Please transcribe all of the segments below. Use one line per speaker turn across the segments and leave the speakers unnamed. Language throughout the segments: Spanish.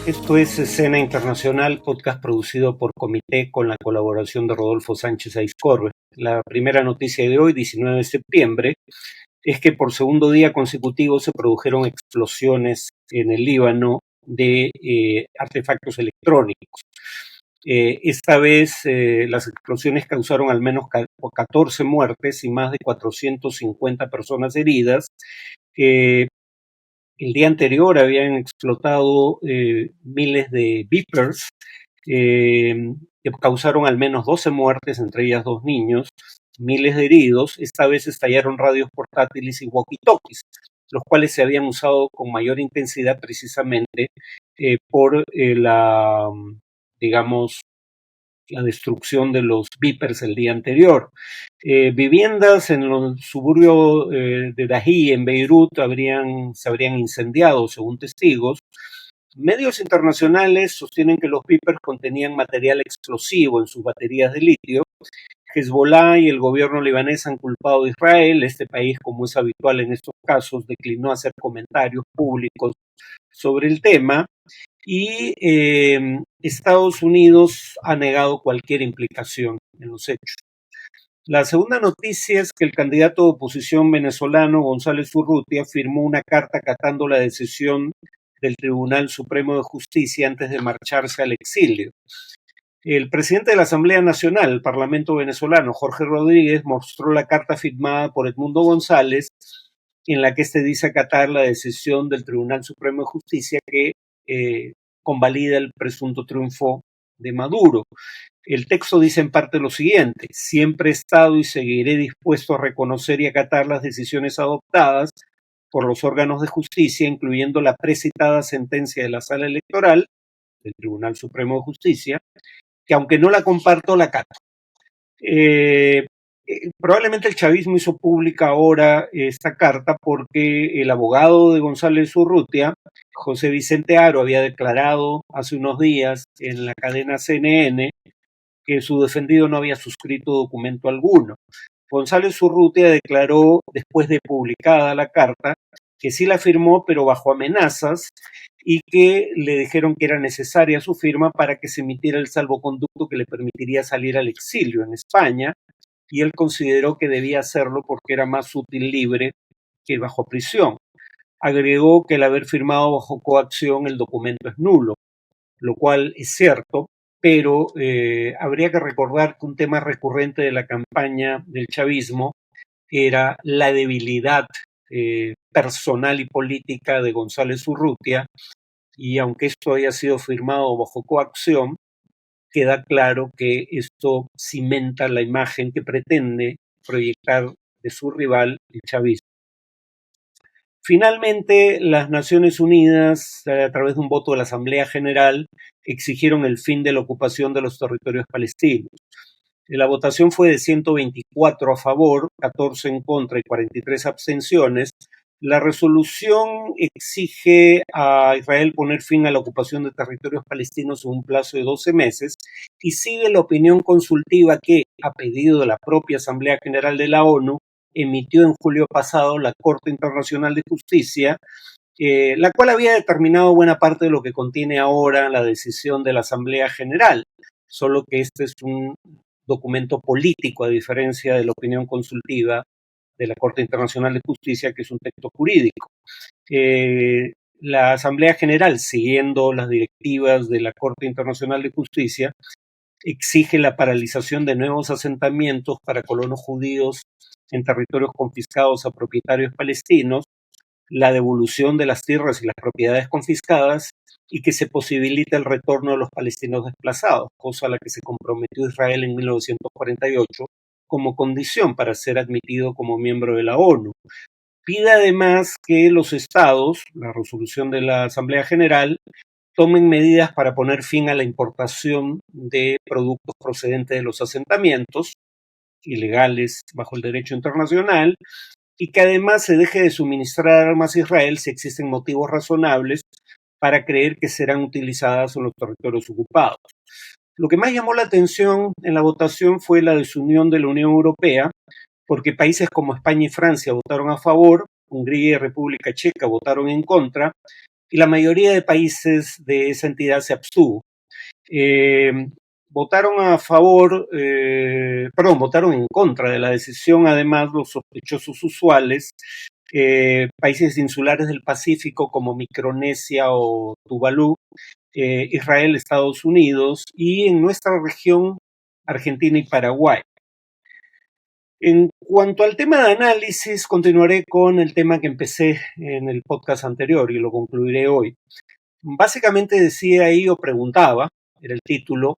Esto es Escena Internacional, podcast producido por Comité con la colaboración de Rodolfo Sánchez Aizcorbe. La primera noticia de hoy, 19 de septiembre, es que por segundo día consecutivo se produjeron explosiones en el Líbano de artefactos electrónicos. Esta vez las explosiones causaron al menos 14 muertes y más de 450 personas heridas. El día anterior habían explotado miles de beepers que causaron al menos 12 muertes, entre ellas 2 niños, miles de heridos. Esta vez estallaron radios portátiles y walkie-talkies, los cuales se habían usado con mayor intensidad precisamente por digamos, la destrucción de los beepers el día anterior. Viviendas en los suburbios de Dahi, en Beirut, se habrían incendiado, según testigos. Medios internacionales sostienen que los beepers contenían material explosivo en sus baterías de litio. Hezbollah y el gobierno libanés han culpado a Israel. Este país, como es habitual en estos casos, declinó hacer comentarios públicos sobre el tema. Y Estados Unidos ha negado cualquier implicación en los hechos. La segunda noticia es que el candidato de oposición venezolano, González Urrutia, firmó una carta acatando la decisión del Tribunal Supremo de Justicia antes de marcharse al exilio. El presidente de la Asamblea Nacional, el Parlamento venezolano, Jorge Rodríguez, mostró la carta firmada por Edmundo González, en la que este dice acatar la decisión del Tribunal Supremo de Justicia que convalida el presunto triunfo de Maduro. El texto dice en parte lo siguiente: siempre he estado y seguiré dispuesto a reconocer y acatar las decisiones adoptadas por los órganos de justicia, incluyendo la precitada sentencia de la Sala Electoral del Tribunal Supremo de Justicia, que aunque no la comparto, la acato. Probablemente el chavismo hizo pública ahora esta carta porque el abogado de González Urrutia, José Vicente Haro, había declarado hace unos días en la cadena CNN que su defendido no había suscrito documento alguno. González Urrutia declaró, después de publicada la carta, que sí la firmó, pero bajo amenazas, y que le dijeron que era necesaria su firma para que se emitiera el salvoconducto que le permitiría salir al exilio en España, y él consideró que debía hacerlo porque era más útil libre que bajo prisión. Agregó que el haber firmado bajo coacción el documento es nulo, lo cual es cierto, pero habría que recordar que un tema recurrente de la campaña del chavismo era la debilidad personal y política de González Urrutia, y aunque esto haya sido firmado bajo coacción, queda claro que esto cimenta la imagen que pretende proyectar de su rival, el chavismo. Finalmente, las Naciones Unidas, a través de un voto de la Asamblea General, exigieron el fin de la ocupación de los territorios palestinos. La votación fue de 124 a favor, 14 en contra y 43 abstenciones. La resolución exige a Israel poner fin a la ocupación de territorios palestinos en un plazo de 12 meses y sigue la opinión consultiva que, a pedido de la propia Asamblea General de la ONU, emitió en julio pasado la Corte Internacional de Justicia, la cual había determinado buena parte de lo que contiene ahora la decisión de la Asamblea General, solo que este es un documento político, a diferencia de la opinión consultiva de la Corte Internacional de Justicia, que es un texto jurídico. La Asamblea General, siguiendo las directivas de la Corte Internacional de Justicia, exige la paralización de nuevos asentamientos para colonos judíos en territorios confiscados a propietarios palestinos, la devolución de las tierras y las propiedades confiscadas y que se posibilite el retorno de los palestinos desplazados, cosa a la que se comprometió Israel en 1948 como condición para ser admitido como miembro de la ONU. Pide además que los estados, la resolución de la Asamblea General, tomen medidas para poner fin a la importación de productos procedentes de los asentamientos, ilegales bajo el derecho internacional, y que además se deje de suministrar armas a Israel si existen motivos razonables para creer que serán utilizadas en los territorios ocupados. Lo que más llamó la atención en la votación fue la desunión de la Unión Europea, porque países como España y Francia votaron a favor, Hungría y República Checa votaron en contra, y la mayoría de países de esa entidad se abstuvo. Votaron en contra de la decisión, además, los sospechosos usuales, países insulares del Pacífico como Micronesia o Tuvalu, Israel, Estados Unidos y en nuestra región, Argentina y Paraguay. En cuanto al tema de análisis, continuaré con el tema que empecé en el podcast anterior y lo concluiré hoy. Básicamente decía ahí o preguntaba, era el título,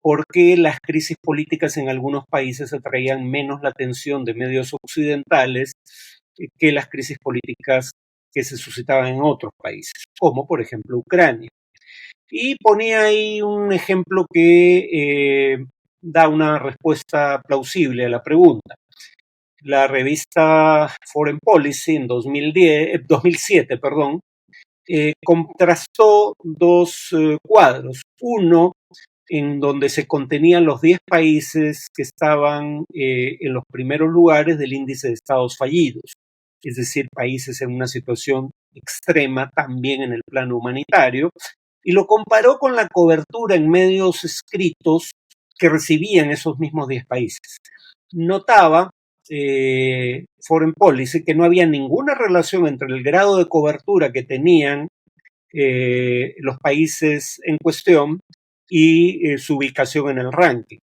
por qué las crisis políticas en algunos países atraían menos la atención de medios occidentales que las crisis políticas que se suscitaban en otros países, como por ejemplo Ucrania. Y ponía ahí un ejemplo que da una respuesta plausible a la pregunta. La revista Foreign Policy en 2007, contrastó dos cuadros. Uno en donde se contenían los 10 países que estaban en los primeros lugares del índice de estados fallidos, es decir, países en una situación extrema también en el plano humanitario, y lo comparó con la cobertura en medios escritos que recibían esos mismos 10 países. Notaba Foreign Policy que no había ninguna relación entre el grado de cobertura que tenían los países en cuestión y su ubicación en el ranking.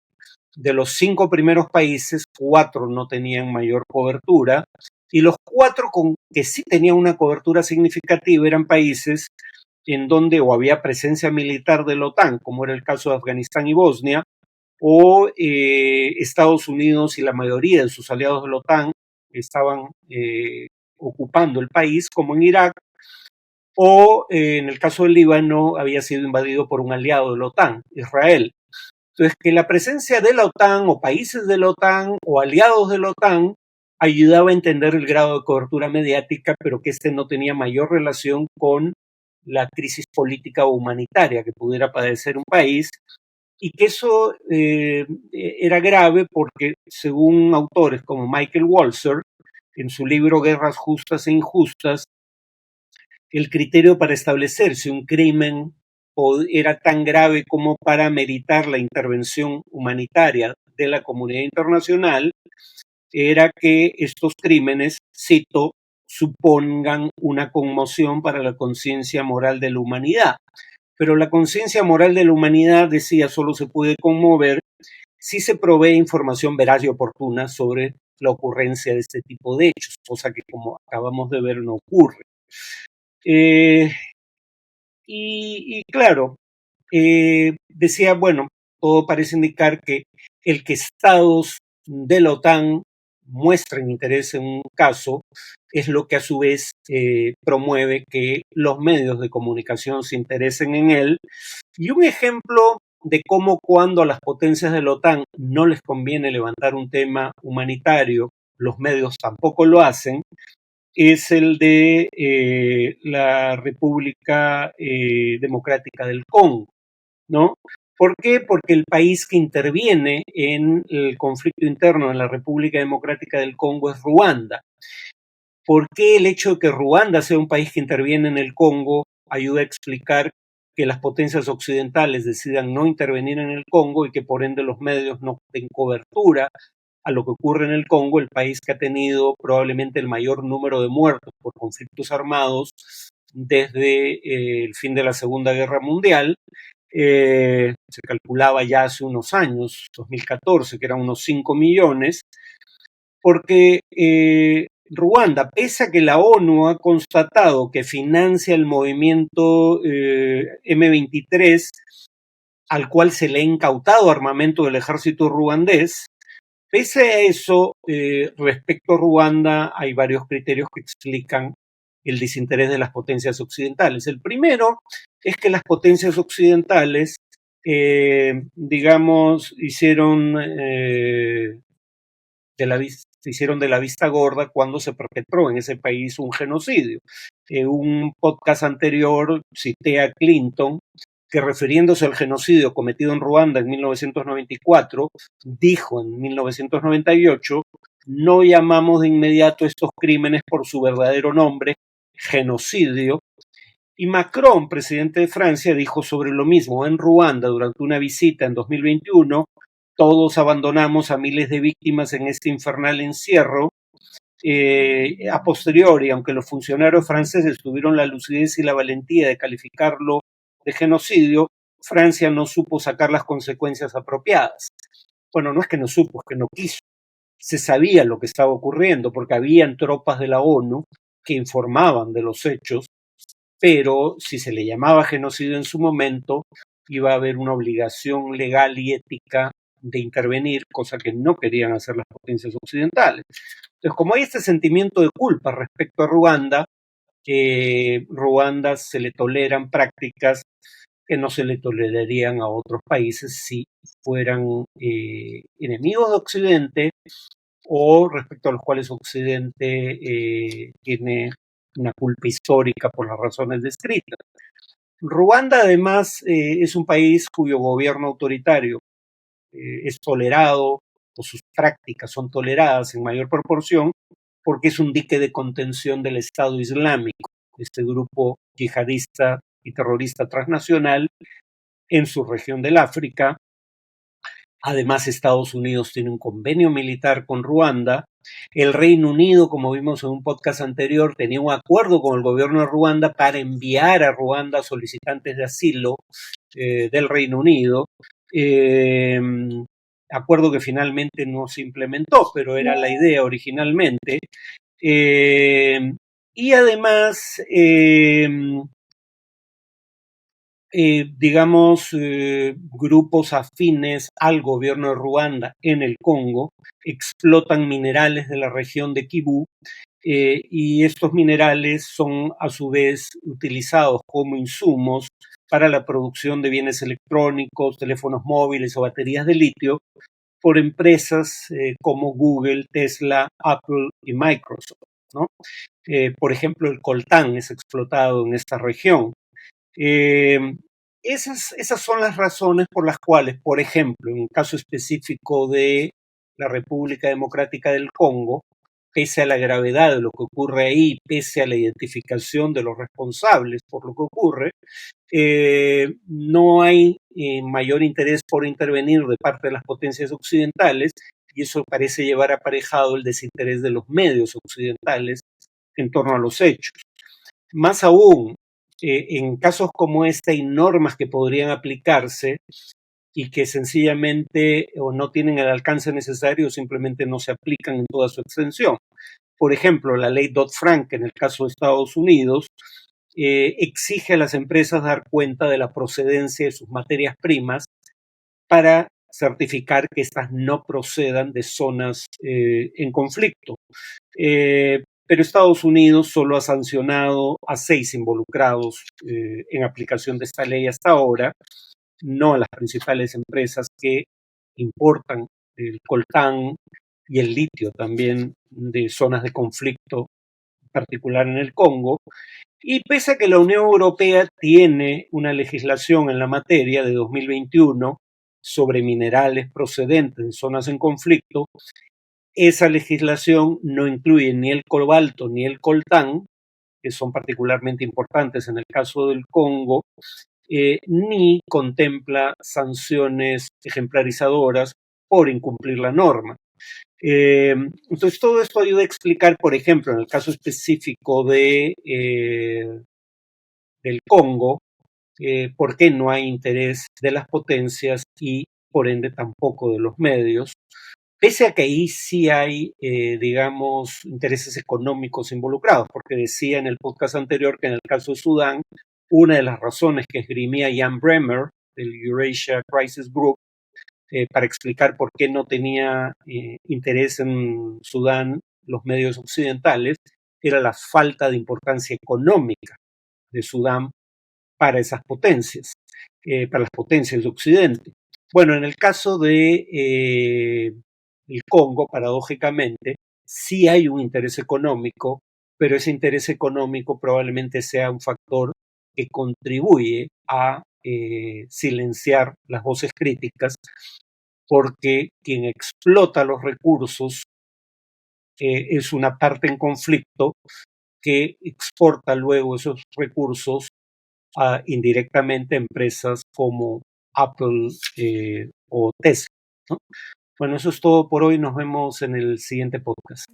De los 5 primeros países, 4 no tenían mayor cobertura y los 4 que sí tenían una cobertura significativa eran países en donde o había presencia militar de la OTAN, como era el caso de Afganistán y Bosnia, o Estados Unidos y la mayoría de sus aliados de la OTAN estaban ocupando el país, como en Irak, o en el caso del Líbano había sido invadido por un aliado de la OTAN, Israel. Entonces, que la presencia de la OTAN o países de la OTAN o aliados de la OTAN ayudaba a entender el grado de cobertura mediática, pero que este no tenía mayor relación con la crisis política o humanitaria que pudiera padecer un país, y que eso era grave porque, según autores como Michael Walzer, en su libro Guerras Justas e Injustas, el criterio para establecer si un crimen era tan grave como para meritar la intervención humanitaria de la comunidad internacional era que estos crímenes, cito, supongan una conmoción para la conciencia moral de la humanidad. Pero la conciencia moral de la humanidad, decía, solo se puede conmover si se provee información veraz y oportuna sobre la ocurrencia de este tipo de hechos, cosa que, como acabamos de ver, no ocurre. Y claro, decía, bueno, todo parece indicar que el que estados de la OTAN muestren interés en un caso es lo que a su vez promueve que los medios de comunicación se interesen en él. Y un ejemplo de cómo cuando a las potencias de la OTAN no les conviene levantar un tema humanitario, los medios tampoco lo hacen, es el de la República Democrática del Congo, ¿no? ¿Por qué? Porque el país que interviene en el conflicto interno en la República Democrática del Congo es Ruanda. ¿Por qué el hecho de que Ruanda sea un país que interviene en el Congo ayuda a explicar que las potencias occidentales decidan no intervenir en el Congo y que por ende los medios no den cobertura a lo que ocurre en el Congo, el país que ha tenido probablemente el mayor número de muertos por conflictos armados desde el fin de la Segunda Guerra Mundial? Se calculaba ya hace unos años, 2014, que eran unos 5 millones, porque Ruanda, pese a que la ONU ha constatado que financia el movimiento M23, al cual se le ha incautado armamento del ejército ruandés, pese a eso, respecto a Ruanda, hay varios criterios que explican el desinterés de las potencias occidentales. El primero es que las potencias occidentales, digamos, se hicieron de la vista gorda cuando se perpetró en ese país un genocidio. En un podcast anterior cité a Clinton, que refiriéndose al genocidio cometido en Ruanda en 1994, dijo en 1998, no llamamos de inmediato estos crímenes por su verdadero nombre, genocidio, Y Macron, presidente de Francia, dijo sobre lo mismo en Ruanda durante una visita en 2021. Todos abandonamos a miles de víctimas en este infernal encierro. A posteriori, aunque los funcionarios franceses tuvieron la lucidez y la valentía de calificarlo de genocidio, Francia no supo sacar las consecuencias apropiadas. Bueno, no es que no supo, es que no quiso. Se sabía lo que estaba ocurriendo porque habían tropas de la ONU que informaban de los hechos, pero si se le llamaba genocidio en su momento, iba a haber una obligación legal y ética de intervenir, cosa que no querían hacer las potencias occidentales. Entonces, como hay este sentimiento de culpa respecto a Ruanda, Ruanda se le toleran prácticas que no se le tolerarían a otros países si fueran enemigos de Occidente o respecto a los cuales Occidente tiene una culpa histórica por las razones descritas. Ruanda, además, es un país cuyo gobierno autoritario es tolerado, o sus prácticas son toleradas en mayor proporción, porque es un dique de contención del Estado Islámico, este grupo yihadista y terrorista transnacional en su región del África. Además, Estados Unidos tiene un convenio militar con Ruanda. El Reino Unido, como vimos en un podcast anterior, tenía un acuerdo con el gobierno de Ruanda para enviar a Ruanda solicitantes de asilo del Reino Unido. Acuerdo que finalmente no se implementó, pero era la idea originalmente. Y además, grupos afines al gobierno de Ruanda en el Congo explotan minerales de la región de Kivu, y estos minerales son a su vez utilizados como insumos para la producción de bienes electrónicos, teléfonos móviles o baterías de litio por empresas como Google, Tesla, Apple y Microsoft, ¿no? Por ejemplo, el coltán es explotado en esta región. Esas son las razones por las cuales, por ejemplo, en un caso específico de la República Democrática del Congo, pese a la gravedad de lo que ocurre ahí, pese a la identificación de los responsables por lo que ocurre, no hay mayor interés por intervenir de parte de las potencias occidentales, y eso parece llevar aparejado el desinterés de los medios occidentales en torno a los hechos. Más aún, en casos como este hay normas que podrían aplicarse y que sencillamente o no tienen el alcance necesario o simplemente no se aplican en toda su extensión. Por ejemplo, la ley Dodd-Frank en el caso de Estados Unidos exige a las empresas dar cuenta de la procedencia de sus materias primas para certificar que éstas no procedan de zonas en conflicto. Pero Estados Unidos solo ha sancionado a 6 involucrados en aplicación de esta ley hasta ahora, no a las principales empresas que importan el coltán y el litio también de zonas de conflicto, en particular en el Congo. Y pese a que la Unión Europea tiene una legislación en la materia de 2021 sobre minerales procedentes de zonas en conflicto, esa legislación no incluye ni el cobalto ni el coltán, que son particularmente importantes en el caso del Congo, ni contempla sanciones ejemplarizadoras por incumplir la norma. Entonces, todo esto ayuda a explicar, por ejemplo, en el caso específico del Congo, por qué no hay interés de las potencias y, por ende, tampoco de los medios, pese a que ahí sí hay, intereses económicos involucrados, porque decía en el podcast anterior que en el caso de Sudán, una de las razones que esgrimía Jan Bremer, del Eurasia Crisis Group, para explicar por qué no tenía interés en Sudán los medios occidentales, era la falta de importancia económica de Sudán para esas potencias, para las potencias de Occidente. Bueno, en el caso de el Congo, paradójicamente, sí hay un interés económico, pero ese interés económico probablemente sea un factor que contribuye a silenciar las voces críticas, porque quien explota los recursos es una parte en conflicto que exporta luego esos recursos indirectamente a empresas como Apple o Tesla, ¿no? Bueno, eso es todo por hoy. Nos vemos en el siguiente podcast.